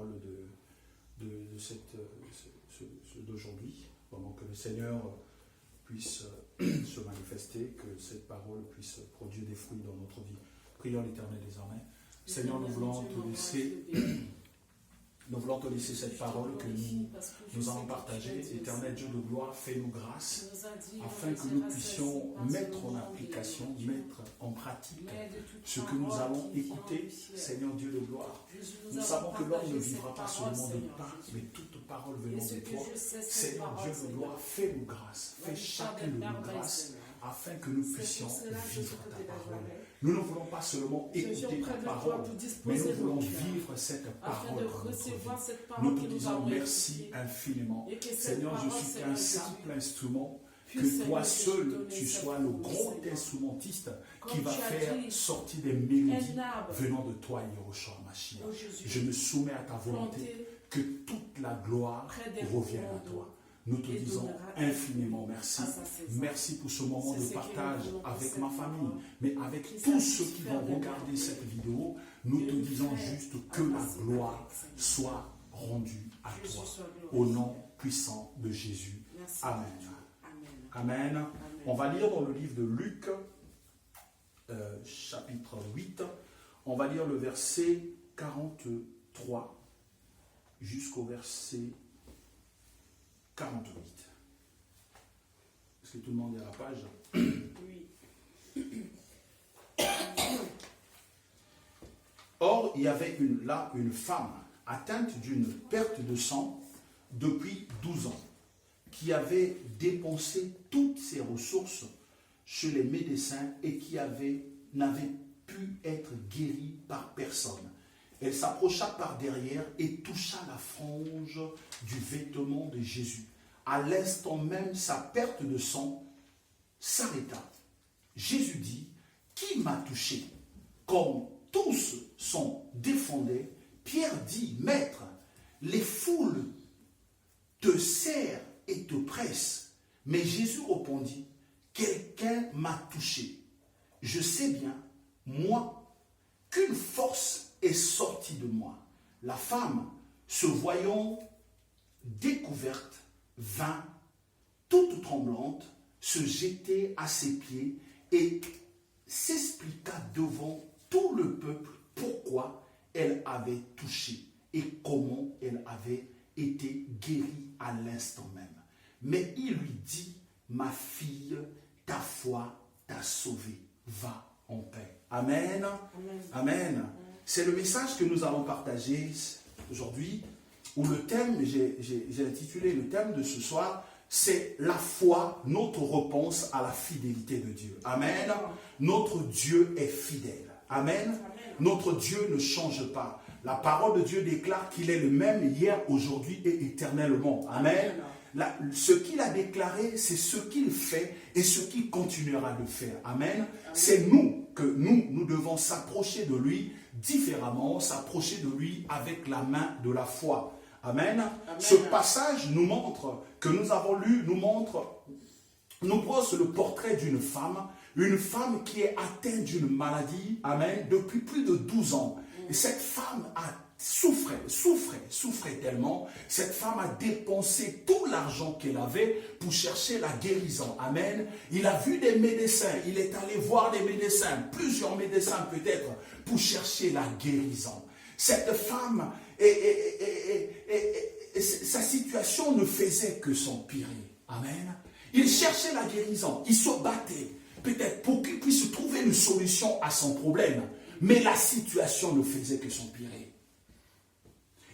parole d'aujourd'hui. Vraiment que le Seigneur puisse se manifester, que cette parole puisse produire des fruits dans notre vie. Prions l'Éternel désormais. Seigneur, nous voulons te laisser cette parole que nous allons partager. Éternel Dieu de gloire, fais-nous grâce afin que nous puissions mettre en application, mettre en pratique ce que nous allons écouter. Seigneur Dieu de gloire, nous savons que l'homme ne vivra pas seulement de pain, mais toute parole venant de toi. Seigneur Dieu de gloire, fais-nous grâce, fais chacun de nous grâce afin que nous puissions vivre ta parole. Nous ne voulons pas seulement écouter ta parole, mais nous voulons vivre cette parole. Nous te disons merci infiniment. Seigneur, je suis qu'un simple instrument, que toi seul, tu sois le grand instrumentiste qui va faire sortir des mélodies venant de toi, Yehoshua Mashiach. Je me soumets à ta volonté, que toute la gloire revienne à toi. Nous te disons infiniment merci. Merci pour ce moment de partage avec ma famille, mais avec tous ceux qui vont regarder cette vidéo. Nous te disons juste que la gloire soit rendue à toi. Au nom puissant de Jésus. Amen. Amen. On va lire dans le livre de Luc, chapitre 8. On va lire le verset 43 jusqu'au verset 48. Est-ce que tout le monde est à la page? Oui. Or, il y avait là une femme atteinte d'une perte de sang depuis 12 ans, qui avait dépensé toutes ses ressources chez les médecins et qui n'avait pu être guérie par personne. Elle s'approcha par derrière et toucha la frange du vêtement de Jésus. À l'instant même, sa perte de sang s'arrêta. Jésus dit, « Qui m'a touché ?» Comme tous s'en défendaient, Pierre dit, « Maître, les foules te serrent et te pressent. » Mais Jésus répondit, « Quelqu'un m'a touché. Je sais bien, moi, qu'une force est sortie de moi. » La femme, se voyant découverte, vint, toute tremblante, se jeter à ses pieds et s'expliqua devant tout le peuple pourquoi elle avait touché et comment elle avait été guérie à l'instant même. Mais il lui dit, « Ma fille, ta foi t'a sauvée. Va en paix. » Amen. Amen. Amen. C'est le message que nous allons partager aujourd'hui, où le thème, j'ai intitulé le thème de ce soir, c'est la foi, notre réponse à la fidélité de Dieu. Amen. Notre Dieu est fidèle. Amen. Amen. Notre Dieu ne change pas. La parole de Dieu déclare qu'il est le même hier, aujourd'hui et éternellement. Amen. Ce qu'il a déclaré, c'est ce qu'il fait et ce qu'il continuera de faire. Amen. C'est nous que nous devons s'approcher de lui différemment, s'approcher de lui avec la main de la foi. Amen. Amen. Ce passage nous montre, que nous avons lu, nous brosse le portrait d'une femme qui est atteinte d'une maladie, amen, depuis plus de 12 ans. Et cette femme souffrait tellement. Cette femme a dépensé tout l'argent qu'elle avait pour chercher la guérison. Amen. Il a vu des médecins. Il est allé voir des médecins, plusieurs médecins peut-être, pour chercher la guérison. Cette femme, sa situation ne faisait que s'empirer. Amen. Il cherchait la guérison. Il se battait, peut-être pour qu'il puisse trouver une solution à son problème. Mais la situation ne faisait que s'empirer.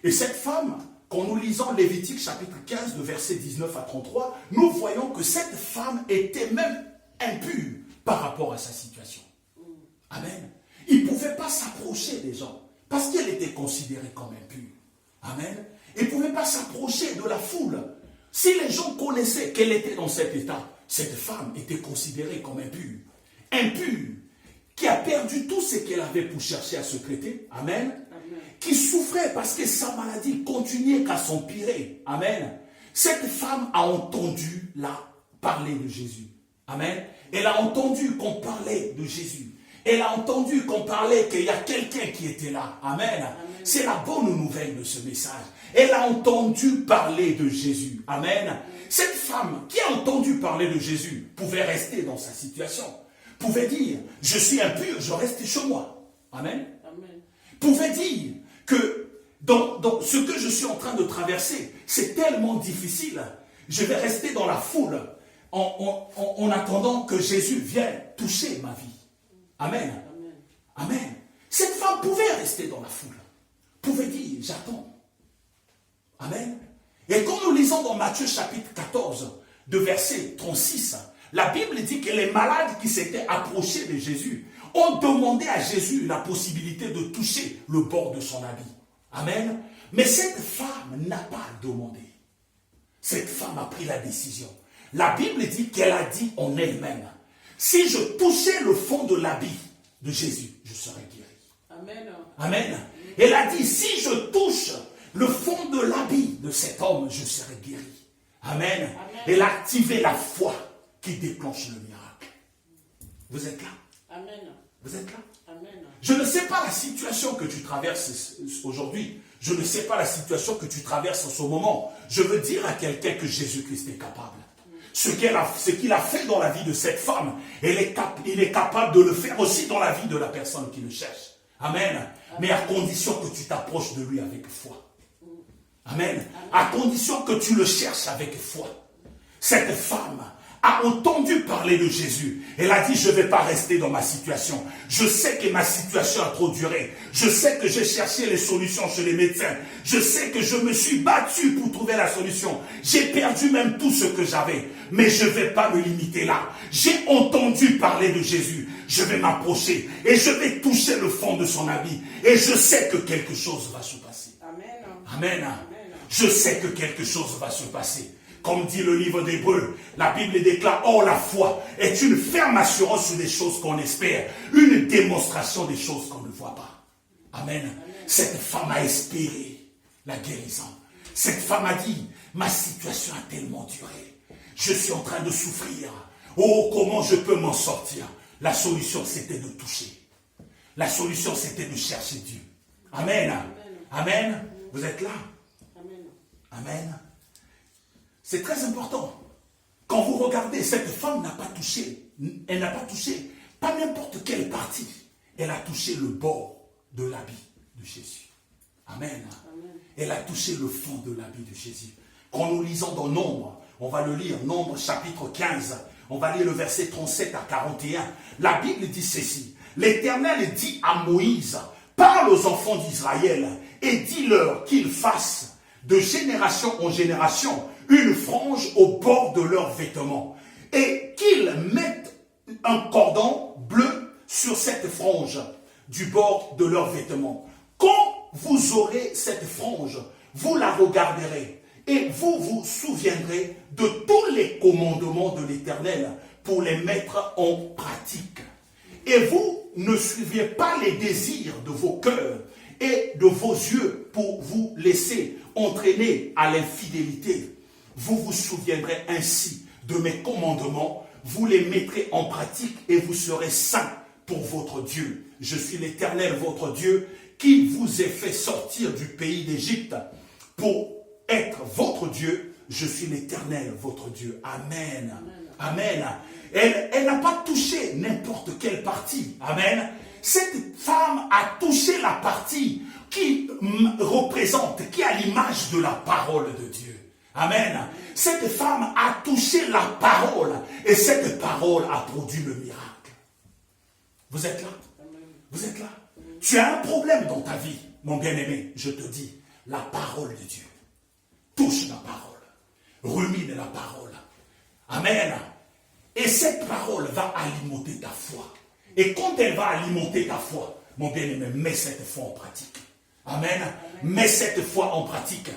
Et cette femme, quand nous lisons Lévitique chapitre 15, de versets 19 à 33, nous voyons que cette femme était même impure par rapport à sa situation. Amen. Il ne pouvait pas s'approcher des gens parce qu'elle était considérée comme impure. Amen. Il ne pouvait pas s'approcher de la foule. Si les gens connaissaient qu'elle était dans cet état, cette femme était considérée comme impure. Impure, qui a perdu tout ce qu'elle avait pour chercher à se traiter. Amen. Qui souffrait parce que sa maladie continuait qu'à s'empirer. Amen. Cette femme a entendu parler de Jésus. Amen. Elle a entendu qu'on parlait de Jésus. Elle a entendu qu'on parlait qu'il y a quelqu'un qui était là. Amen. C'est la bonne nouvelle de ce message. Elle a entendu parler de Jésus. Amen. Cette femme qui a entendu parler de Jésus pouvait rester dans sa situation. Pouvait dire, je suis impur, je reste chez moi. Amen. Pouvait dire que dans ce que je suis en train de traverser, c'est tellement difficile. Je vais rester dans la foule en attendant que Jésus vienne toucher ma vie. Amen. Amen. Cette femme pouvait rester dans la foule. Pouvait dire, j'attends. Amen. Et quand nous lisons dans Matthieu chapitre 14, de verset 36, la Bible dit que les malades qui s'étaient approchés de Jésus ont demandé à Jésus la possibilité de toucher le bord de son habit. Amen. Mais cette femme n'a pas demandé. Cette femme a pris la décision. La Bible dit qu'elle a dit en elle-même, si je touchais le fond de l'habit de Jésus, je serais guéri. Amen. Amen. Elle a dit, si je touche le fond de l'habit de cet homme, je serai guéri. Amen. Amen. Elle a activé la foi qui déclenche le miracle. Vous êtes là? Amen. Vous êtes là? Amen. Je ne sais pas la situation que tu traverses aujourd'hui. Je ne sais pas la situation que tu traverses en ce moment. Je veux dire à quelqu'un que Jésus-Christ est capable. Ce qu'il a fait dans la vie de cette femme, il est capable de le faire aussi dans la vie de la personne qui le cherche. Amen. Mais à condition que tu t'approches de lui avec foi. Amen. À condition que tu le cherches avec foi. Cette femme a entendu parler de Jésus. Elle a dit, je ne vais pas rester dans ma situation. Je sais que ma situation a trop duré. Je sais que j'ai cherché les solutions chez les médecins. Je sais que je me suis battu pour trouver la solution. J'ai perdu même tout ce que j'avais. Mais je ne vais pas me limiter là. J'ai entendu parler de Jésus. Je vais m'approcher et je vais toucher le fond de son habit. Et je sais que quelque chose va se passer. Amen. Amen. Je sais que quelque chose va se passer. Comme dit le livre d'Hébreux, la Bible déclare, oh la foi est une ferme assurance sur des choses qu'on espère, une démonstration des choses qu'on ne voit pas. Amen. Amen. Cette femme a espéré la guérison. Cette femme a dit, ma situation a tellement duré. Je suis en train de souffrir. Oh, comment je peux m'en sortir? La solution, c'était de toucher. La solution, c'était de chercher Dieu. Amen. Amen. Vous êtes là? Amen. Amen. C'est très important. Quand vous regardez, cette femme n'a pas touché. Elle n'a pas touché pas n'importe quelle partie. Elle a touché le bord de l'habit de Jésus. Amen. Amen. Elle a touché le fond de l'habit de Jésus. Quand nous lisons dans Nombre, on va le lire, Nombre chapitre 15, on va lire le verset 37 à 41. La Bible dit ceci. L'Éternel dit à Moïse, parle aux enfants d'Israël et dis-leur qu'ils fassent de génération en génération une frange au bord de leurs vêtements et qu'ils mettent un cordon bleu sur cette frange du bord de leurs vêtements. Quand vous aurez cette frange, vous la regarderez et vous vous souviendrez de tous les commandements de l'Éternel pour les mettre en pratique. Et vous ne suivez pas les désirs de vos cœurs et de vos yeux pour vous laisser entraîner à l'infidélité. Vous vous souviendrez ainsi de mes commandements, vous les mettrez en pratique et vous serez saints pour votre Dieu. Je suis l'Éternel, votre Dieu, qui vous ai fait sortir du pays d'Égypte pour être votre Dieu. Je suis l'Éternel, votre Dieu. Amen. Amen. Elle n'a pas touché n'importe quelle partie. Amen. Cette femme a touché la partie qui représente, qui a l'image de la parole de Dieu. Amen. Cette femme a touché la parole et cette parole a produit le miracle. Vous êtes là? Vous êtes là? Tu as un problème dans ta vie, mon bien-aimé. Je te dis, la parole de Dieu. Touche la parole. Rumine la parole. Amen. Et cette parole va alimenter ta foi. Et quand elle va alimenter ta foi, mon bien-aimé, mets cette foi en pratique. Amen. Mets cette foi en pratique.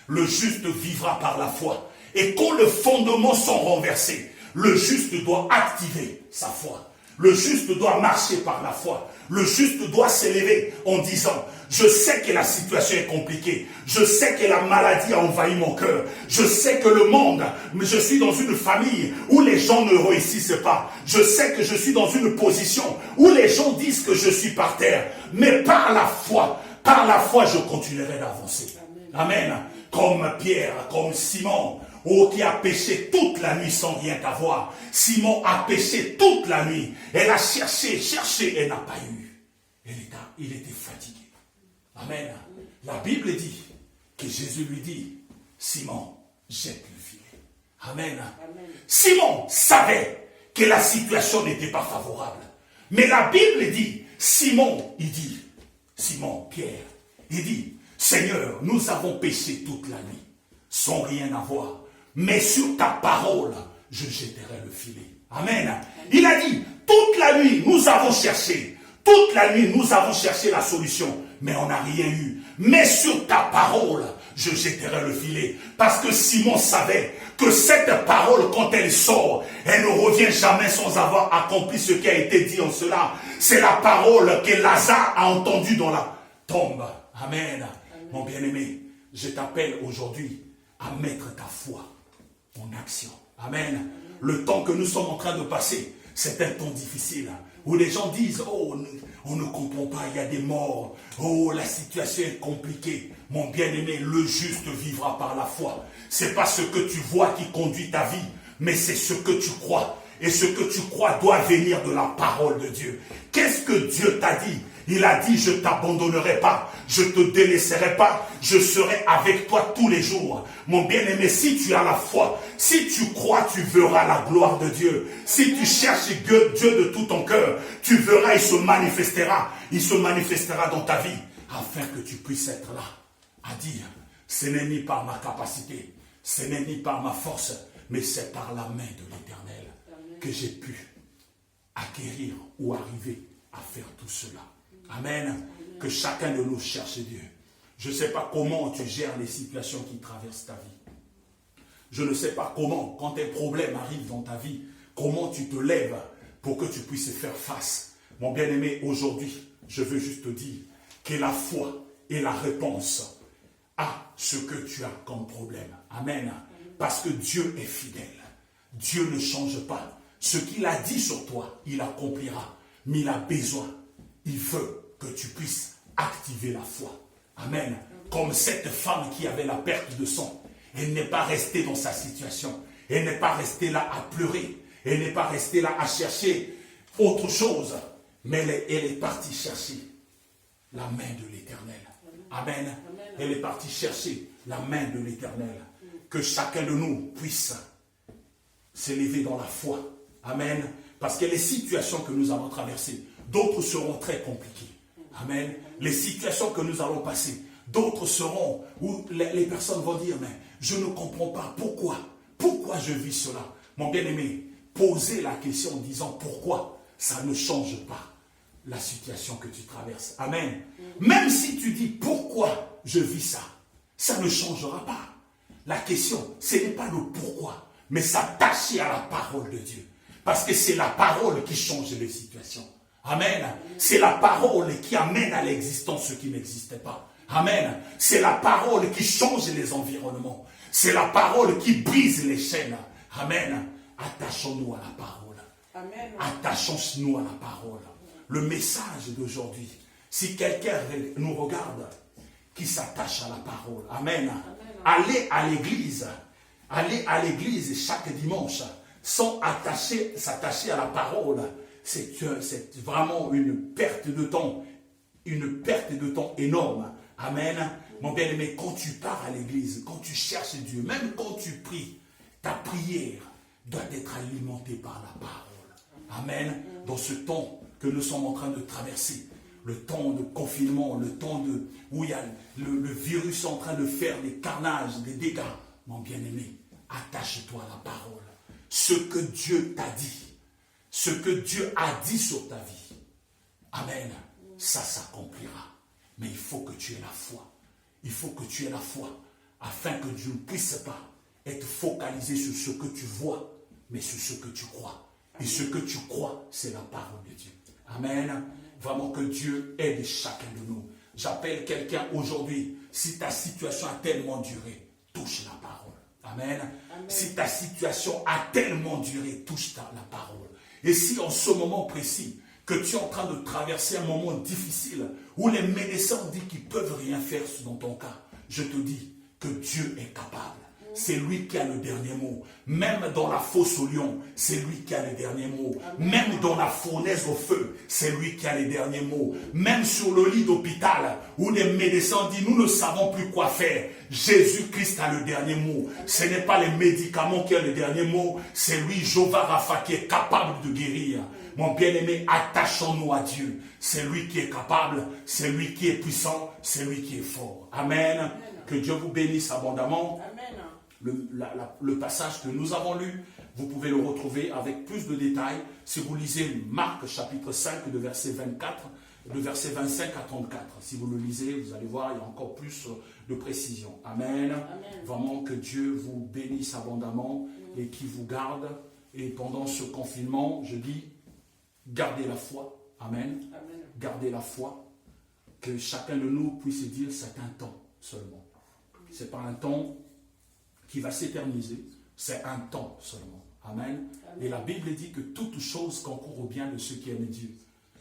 Le juste vivra par la foi. Et quand les fondements sont renversés, le juste doit activer sa foi. Le juste doit marcher par la foi. Le juste doit s'élever en disant, je sais que la situation est compliquée. Je sais que la maladie a envahi mon cœur. Je sais que le monde, mais je suis dans une famille où les gens ne réussissent pas. Je sais que je suis dans une position où les gens disent que je suis par terre. Mais par la foi, je continuerai d'avancer. Amen. Comme Pierre, comme Simon, qui a péché toute la nuit sans rien avoir. Simon a péché toute la nuit. Elle a cherché, et n'a pas eu. Il était fatigué. Amen. La Bible dit que Jésus lui dit, Simon, jette le filet. Amen. Simon savait que la situation n'était pas favorable. Mais la Bible dit, Simon, Pierre, il dit, Seigneur, nous avons péché toute la nuit, sans rien avoir. Mais sur ta parole, je jetterai le filet. Amen. Il a dit, toute la nuit, nous avons cherché. Toute la nuit, nous avons cherché la solution. Mais on n'a rien eu. Mais sur ta parole, je jetterai le filet. Parce que Simon savait que cette parole, quand elle sort, elle ne revient jamais sans avoir accompli ce qui a été dit en cela. C'est la parole que Lazare a entendue dans la tombe. Amen. Mon bien-aimé, je t'appelle aujourd'hui à mettre ta foi en action. Amen. Le temps que nous sommes en train de passer, c'est un temps difficile où les gens disent, oh, on ne comprend pas, il y a des morts, oh, la situation est compliquée. Mon bien-aimé, le juste vivra par la foi. C'est pas ce que tu vois qui conduit ta vie, mais c'est ce que tu crois. Et ce que tu crois doit venir de la parole de Dieu. Qu'est-ce que Dieu t'a dit? Il a dit, je ne t'abandonnerai pas, je ne te délaisserai pas, je serai avec toi tous les jours. Mon bien-aimé, si tu as la foi, si tu crois, tu verras la gloire de Dieu. Si tu cherches Dieu de tout ton cœur, tu verras, il se manifestera dans ta vie, afin que tu puisses être là, à dire, ce n'est ni par ma capacité, ce n'est ni par ma force, mais c'est par la main de l'Éternel que j'ai pu acquérir ou arriver à faire tout cela. Amen. Que chacun de nous cherche Dieu. Je ne sais pas comment tu gères les situations qui traversent ta vie. Je ne sais pas comment, quand un problème arrive dans ta vie, comment tu te lèves pour que tu puisses faire face. Mon bien-aimé, aujourd'hui, je veux juste te dire que la foi est la réponse à ce que tu as comme problème. Amen. Parce que Dieu est fidèle. Dieu ne change pas. Ce qu'il a dit sur toi, il accomplira. Mais il a besoin, il veut que tu puisses activer la foi. Amen. Comme cette femme qui avait la perte de sang. Elle n'est pas restée dans sa situation. Elle n'est pas restée là à pleurer. Elle n'est pas restée là à chercher autre chose. Mais elle est partie chercher la main de l'Éternel. Amen. Elle est partie chercher la main de l'Éternel. Que chacun de nous puisse s'élever dans la foi. Amen. Parce que les situations que nous allons traverser, d'autres seront très compliquées. Amen. Les situations que nous allons passer, d'autres seront où les personnes vont dire, mais je ne comprends pas pourquoi je vis cela. Mon bien-aimé, posez la question en disant pourquoi ça ne change pas la situation que tu traverses. Amen. Même si tu dis pourquoi je vis ça, ça ne changera pas. La question, ce n'est pas le pourquoi, mais s'attacher à la parole de Dieu. Parce que c'est la parole qui change les situations. Amen. C'est la parole qui amène à l'existence ce qui n'existait pas. Amen. C'est la parole qui change les environnements. C'est la parole qui brise les chaînes. Amen. Attachons-nous à la parole. Amen. Attachons-nous à la parole. Le message d'aujourd'hui, si quelqu'un nous regarde, qui s'attache à la parole. Amen. Allez à l'église. Allez à l'église chaque dimanche sans s'attacher à la parole. C'est vraiment une perte de temps énorme. Amen. Mon bien-aimé, quand tu pars à l'église, quand tu cherches Dieu, même quand tu pries, ta prière doit être alimentée par la parole. Amen. Dans ce temps que nous sommes en train de traverser, le temps de confinement, le temps où il y a le virus en train de faire des carnages, des dégâts, mon bien-aimé, attache-toi à la parole. Ce que Dieu t'a dit, ce que Dieu a dit sur ta vie, amen, ça s'accomplira. Mais il faut que tu aies la foi. Il faut que tu aies la foi afin que tu ne puisses pas être focalisé sur ce que tu vois, mais sur ce que tu crois. Et ce que tu crois, c'est la parole de Dieu. Amen. Vraiment que Dieu aide chacun de nous. J'appelle quelqu'un aujourd'hui, si ta situation a tellement duré, touche la parole. Amen. Amen. Si ta situation a tellement duré, touche la parole. Et si en ce moment précis, que tu es en train de traverser un moment difficile, où les médecins disent qu'ils ne peuvent rien faire dans ton cas, je te dis que Dieu est capable. C'est lui qui a le dernier mot. Même dans la fosse au lion, c'est lui qui a le dernier mot. Même dans la fournaise au feu, c'est lui qui a les derniers mots. Même sur le lit d'hôpital, où les médecins disent, nous ne savons plus quoi faire. Jésus-Christ a le dernier mot. Ce n'est pas les médicaments qui ont le dernier mot. C'est lui, Jéhovah Rapha, qui est capable de guérir. Mon bien-aimé, attachons-nous à Dieu. C'est lui qui est capable, c'est lui qui est puissant, c'est lui qui est fort. Amen. Amen. Que Dieu vous bénisse abondamment. Amen. Le passage que nous avons lu, vous pouvez le retrouver avec plus de détails si vous lisez Marc chapitre 5 de verset 24, de verset 25 à 34. Si vous le lisez, vous allez voir, il y a encore plus de précision. Amen. Amen. Vraiment que Dieu vous bénisse abondamment et qu'il vous garde. Et pendant ce confinement, je dis, gardez la foi. Amen. Amen. Gardez la foi. Que chacun de nous puisse dire, c'est un temps seulement. Ce n'est pas un temps qui va s'éterniser, c'est un temps seulement. Amen. Amen. Et la Bible dit que toute chose concourt au bien de ceux qui aiment Dieu.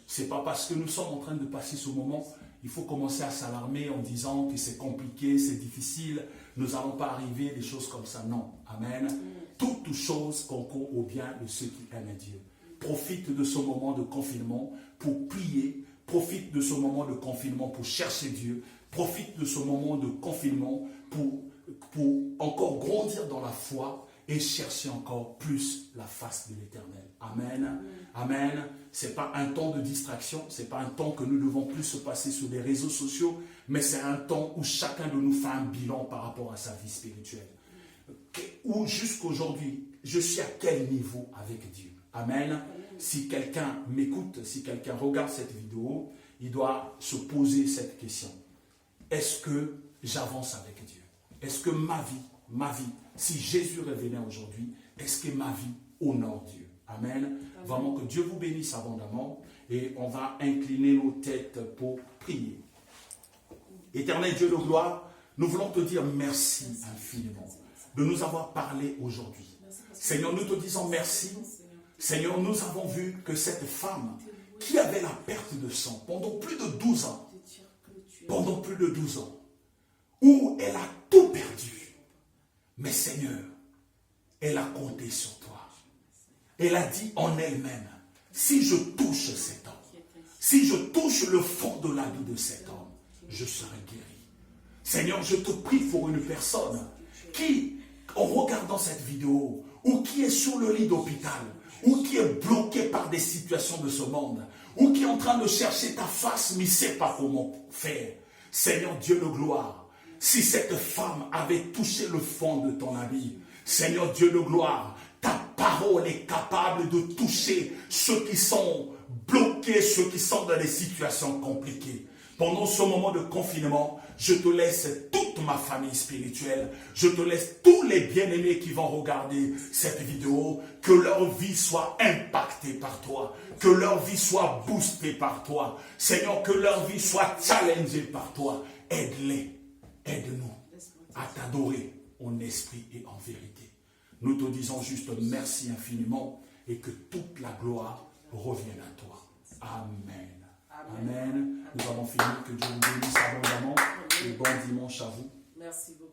Ce n'est pas parce que nous sommes en train de passer ce moment, il faut commencer à s'alarmer en disant que c'est compliqué, c'est difficile, nous n'allons pas arriver, des choses comme ça. Non. Amen. Toute chose concourt au bien de ceux qui aiment Dieu. Profite de ce moment de confinement pour prier, profite de ce moment de confinement pour chercher Dieu, profite de ce moment de confinement pour encore grandir dans la foi et chercher encore plus la face de l'Éternel. Amen. Amen. Ce n'est pas un temps de distraction, ce n'est pas un temps que nous devons plus se passer sur les réseaux sociaux, mais c'est un temps où chacun de nous fait un bilan par rapport à sa vie spirituelle. Où jusqu'aujourd'hui, je suis à quel niveau avec Dieu? Amen. Si quelqu'un m'écoute, si quelqu'un regarde cette vidéo, il doit se poser cette question. Est-ce que j'avance avec Dieu? Est-ce que ma vie, si Jésus revenait aujourd'hui, est-ce que ma vie honore Dieu? Amen. Vraiment que Dieu vous bénisse abondamment et on va incliner nos têtes pour prier. Éternel Dieu de gloire, nous voulons te dire merci infiniment de nous avoir parlé aujourd'hui. Seigneur, nous te disons merci. Seigneur, nous avons vu que cette femme qui avait la perte de sang pendant plus de 12 ans, où elle a tout perdu, mais Seigneur, elle a compté sur toi. Elle a dit en elle-même, si je touche cet homme, si je touche le fond de l'habit de cet homme, je serai guéri. Seigneur, je te prie pour une personne qui, en regardant cette vidéo, ou qui est sur le lit d'hôpital, ou qui est bloqué par des situations de ce monde, ou qui est en train de chercher ta face, mais ne sait pas comment faire. Seigneur Dieu de gloire, si cette femme avait touché le fond de ton habit, Seigneur Dieu de gloire, ta parole est capable de toucher ceux qui sont bloqués, ceux qui sont dans des situations compliquées. Pendant ce moment de confinement, je te laisse toute ma famille spirituelle, je te laisse tous les bien-aimés qui vont regarder cette vidéo, que leur vie soit impactée par toi, que leur vie soit boostée par toi. Seigneur, que leur vie soit challengée par toi. Aide-les, aide-nous à t'adorer en esprit et en vérité. Nous te disons juste merci infiniment et que toute la gloire revienne à toi. Amen. Amen. Nous avons fini. Que Dieu vous bénisse abondamment et bon dimanche à vous. Merci beaucoup.